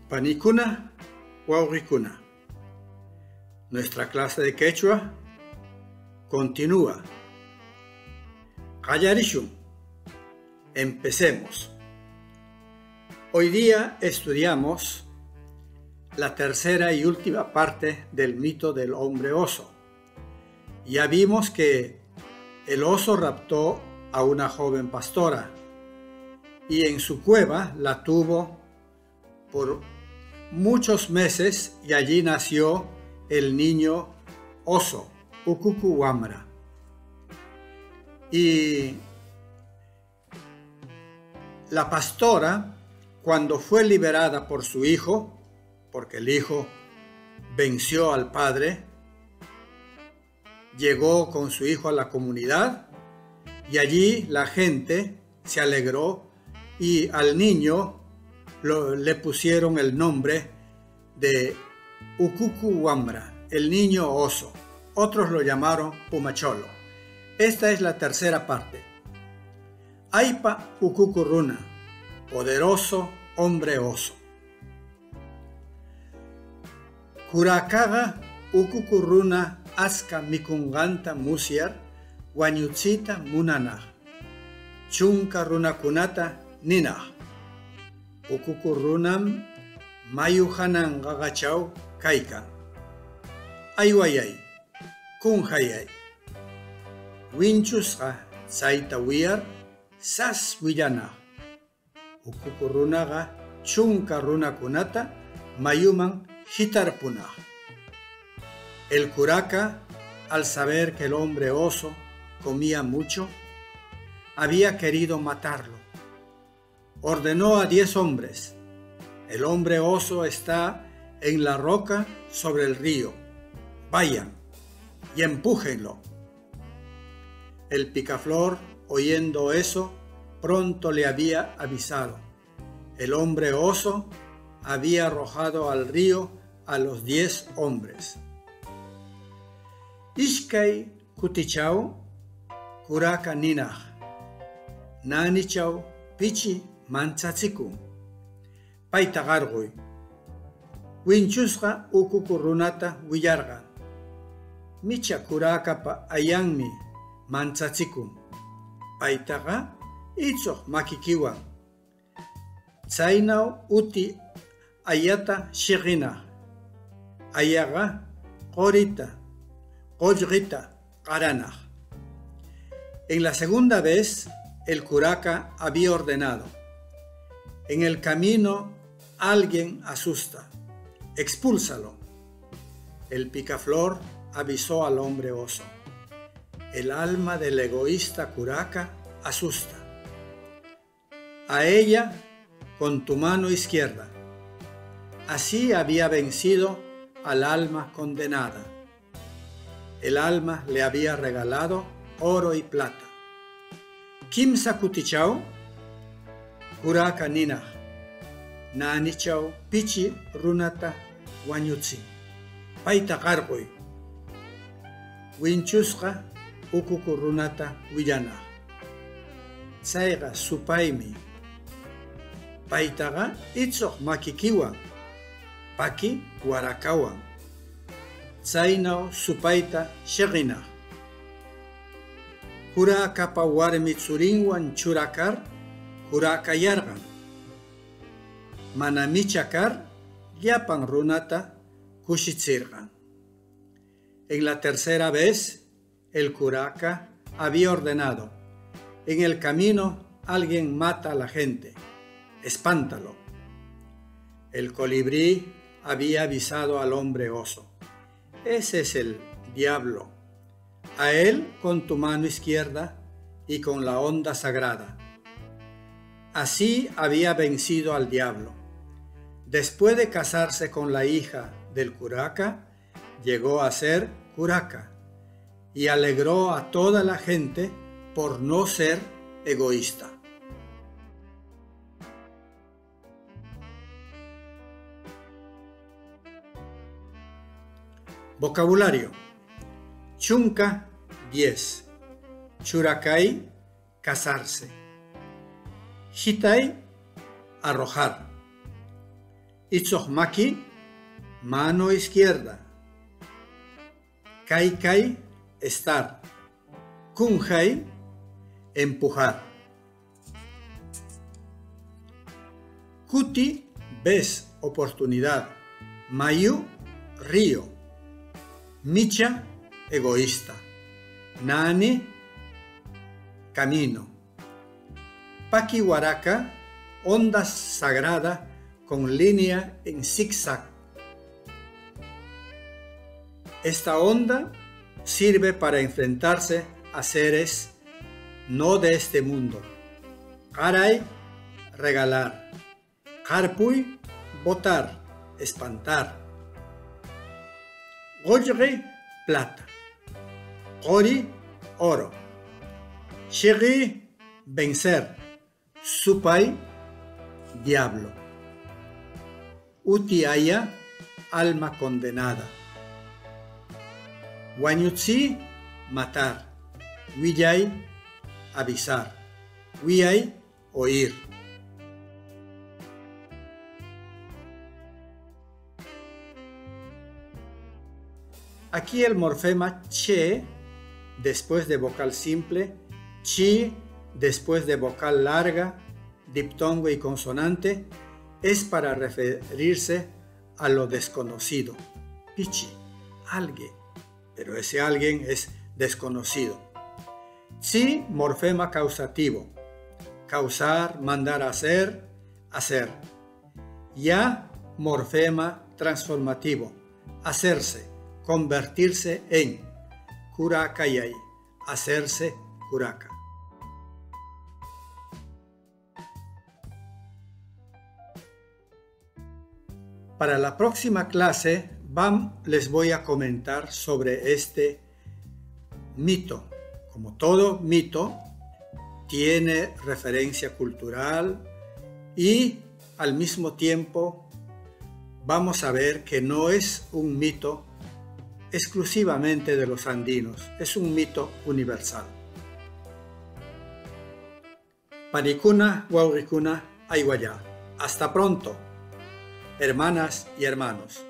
Panicuna, Wauhicuna. Nuestra clase de quechua continúa. Qallarishun. Empecemos. Hoy día estudiamos la tercera y última parte del mito del hombre oso. Ya vimos que el oso raptó a una joven pastora y en su cueva la tuvo por muchos meses y allí nació el niño oso, Ukukuwamra. Y la pastora, cuando fue liberada por su hijo, porque el hijo venció al padre, llegó con su hijo a la comunidad y allí la gente se alegró y al niño le pusieron el nombre de Ukukuwamra, el niño oso. Otros lo llamaron Pumacholo. Esta es la tercera parte. Aipa Ukukuruna, poderoso hombre oso. Kurakaga Ukukuruna aska mikunganta musiar wañutsita munana. Chunka runakunata nina. Ukukurunam mayuhanan gagachau kaikan. Ayuayay, kunhayay. Winchusqa saita wiyar sas willana. Ukukurunaga chunka runakunata mayuman hitarpuna. El curaca, al saber que el hombre oso comía mucho, había querido matarlo. Ordenó a 10 hombres. El hombre oso está en la roca sobre el río. Vayan y empújenlo. El picaflor, oyendo eso, pronto le había avisado. El hombre oso había arrojado al río a los 10 hombres. Ishkay kutichau kuraka ninaj. Nanichau pichi manchatsiku. Paitagargoy. Winchusqa ukukurunata willarqa. Micha kurakapa ayanmi manchatsiku. Paitaqa itsoq makikiwan. Tsaynau uti ayata shiqina. Ayaqa qorita, qollqita qaranaq. En la segunda vez, el curaca había ordenado: en el camino alguien asusta, expúlsalo. El picaflor avisó al hombre oso: el alma del egoísta curaca asusta. A ella con tu mano izquierda. Así había vencido al alma condenada. El alma le había regalado oro y plata. Kimsa kutichau, kuraka nina, nanichau pichi runata wañutsi, paita gargoy, winchusqa ukuku runata willana, tsayqa supaymi, paitaqa itsoq makikiwan, paki warakawan, tsaynaw supayta shiqina. Kurakapa warmi tsurinwan churakar kurakayarqan. Mana michakar llapan runata kushitzirqan. En la tercera vez, el curaca había ordenado: en el camino alguien mata a la gente, espántalo. El colibrí había avisado al hombre oso: ese es el diablo. A él con tu mano izquierda y con la onda sagrada. Así había vencido al diablo. Después de casarse con la hija del curaca, llegó a ser curaca y alegró a toda la gente por no ser egoísta. Vocabulario. Chunka, 10. Churacay, casarse. Hitay, arrojar. Itzohmaki, mano izquierda. Kai, estar. Kunjai, empujar. Kuti, ves, oportunidad. Mayu, río. Micha, egoísta. Nani, camino. Pakiwaraka, onda sagrada con línea en zigzag. Esta onda sirve para enfrentarse a seres no de este mundo. Karai, regalar. Karpui, botar, espantar. Goyri, plata. Gori, oro. Shiri, vencer. Supai, diablo. Utiaya, alma condenada. Wanyutsi, matar. Wiyai, avisar. Wiyai, oír. Aquí el morfema che, después de vocal simple, chi, después de vocal larga, diptongo y consonante, es para referirse a lo desconocido. Pichi, alguien, pero ese alguien es desconocido. Tsi, morfema causativo. Causar, mandar a hacer, hacer. Ya, morfema transformativo. Hacerse, convertirse en. Kurakayai, hacerse kuraka. Para la próxima clase les voy a comentar sobre este mito. Como todo mito, tiene referencia cultural y al mismo tiempo vamos a ver que no es un mito exclusivamente de los andinos, es un mito universal. Parikuna, Waurikuna, Aiguayá. Hasta pronto, hermanas y hermanos.